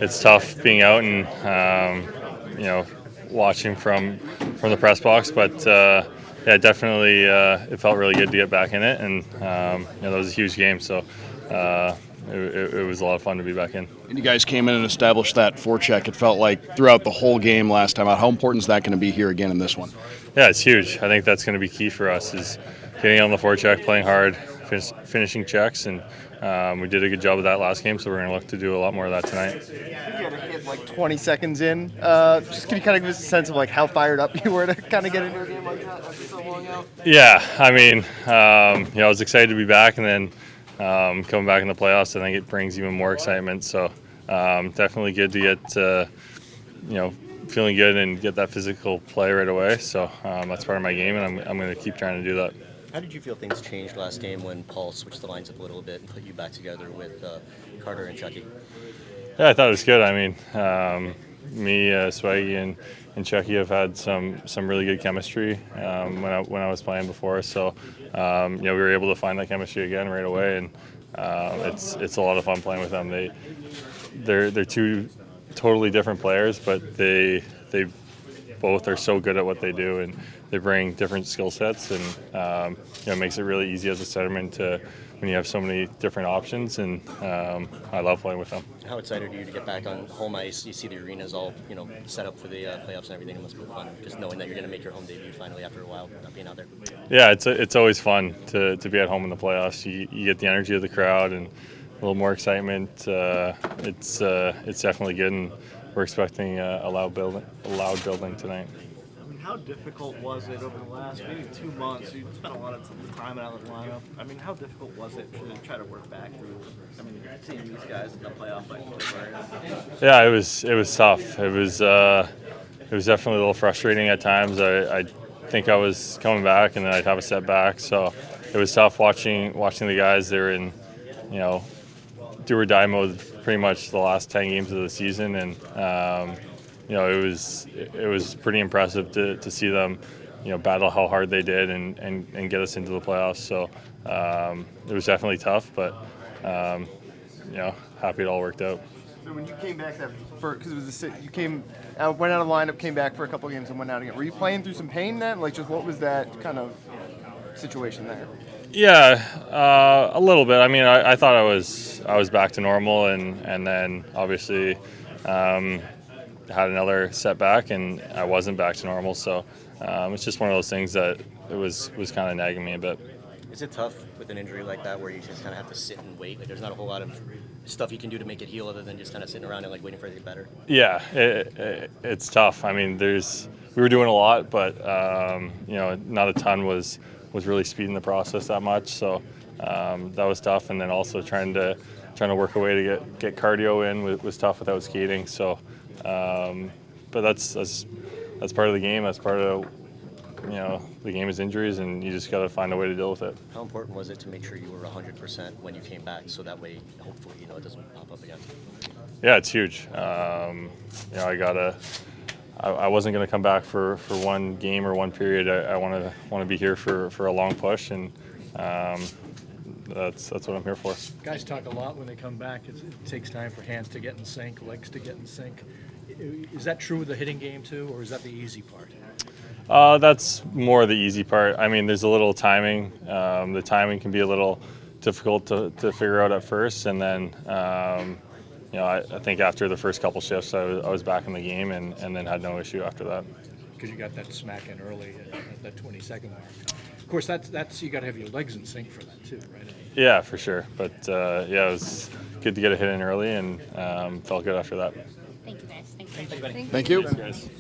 it's tough being out and watching from the press box, but yeah, definitely it felt really good to get back in it, and that was a huge game, so it was a lot of fun to be back in. And you guys came in and established that forecheck. It felt like throughout the whole game last time out. How important is that going to be here again in this one? Yeah, it's huge. I think that's going to be key for us, is getting on the forecheck, playing hard, finishing checks, and we did a good job of that last game, so we're going to look to do a lot more of that tonight. You had a hit like 20 seconds in. Just can you kind of give us a sense of like how fired up you were to kind of get into a game like that after so long out? Yeah, I mean, I was excited to be back, and then coming back in the playoffs, I think it brings even more excitement. So definitely good to get feeling good and get that physical play right away. So that's part of my game, and I'm going to keep trying to do that. How did you feel things changed last game when Paul switched the lines up a little bit and put you back together with Carter and Chucky? Yeah, I thought it was good. I mean, me, Swaggy, and Chucky have had some really good chemistry when I was playing before. So we were able to find that chemistry again right away, and it's a lot of fun playing with them. They're two totally different players, but they both are so good at what they do, and they bring different skill sets, and it makes it really easy as a centerman when you have so many different options, and I love playing with them. How excited are you to get back on home ice? You see the arena's all set up for the playoffs and everything. It must be fun, just knowing that you're going to make your home debut finally after a while, not being out there. Yeah, it's always fun to be at home in the playoffs. You get the energy of the crowd and a little more excitement. It's definitely good, and we're expecting a loud building tonight. I mean, how difficult was it over the last maybe 2 months? You spent a lot of time out of the lineup. I mean, how difficult was it to try to work back through? I mean, seeing these guys in the playoff fight. Yeah, it was tough. It was definitely a little frustrating at times. I think I was coming back, and then I'd have a setback. So it was tough watching the guys. They were in, do or die mode pretty much the last 10 games of the season, and it was pretty impressive to see them battle how hard they did and get us into the playoffs. So it was definitely tough, but happy it all worked out. So when you came back because it was you went out of the lineup, came back for a couple of games, and went out again. Were you playing through some pain then? Like, just what was that kind of situation there? Yeah, a little bit. I mean, I thought I was back to normal, and then obviously had another setback, and I wasn't back to normal. So it's just one of those things that it was kind of nagging me a bit. Is it tough with an injury like that where you just kind of have to sit and wait? Like, there's not a whole lot of stuff you can do to make it heal other than just kind of sitting around and like waiting for it to get better? Yeah, it's tough. I mean, we were doing a lot, but not a ton was really speeding the process that much. So that was tough, and then also trying to work a way to get cardio in was tough without skating. So, but that's part of the game. That's part of the game is injuries, and you just got to find a way to deal with it. How important was it to make sure you were 100% when you came back, so that way, hopefully, it doesn't pop up again? Yeah, it's huge. I wasn't going to come back for one game or one period. I want to be here for a long push, and that's what I'm here for. Guys talk a lot when they come back. It takes time for hands to get in sync, legs to get in sync. Is that true with the hitting game too, or is that the easy part? That's more the easy part. I mean, there's a little timing. The timing can be a little difficult to figure out at first, and then I think after the first couple shifts, I was back in the game, and then had no issue after that. Because you got that smack in early at that 20-second mark. Of course, that's you got to have your legs in sync for that too, right? Yeah, for sure. But it was good to get a hit in early, and felt good after that. Thank you, guys. Thank you. Thanks, guys.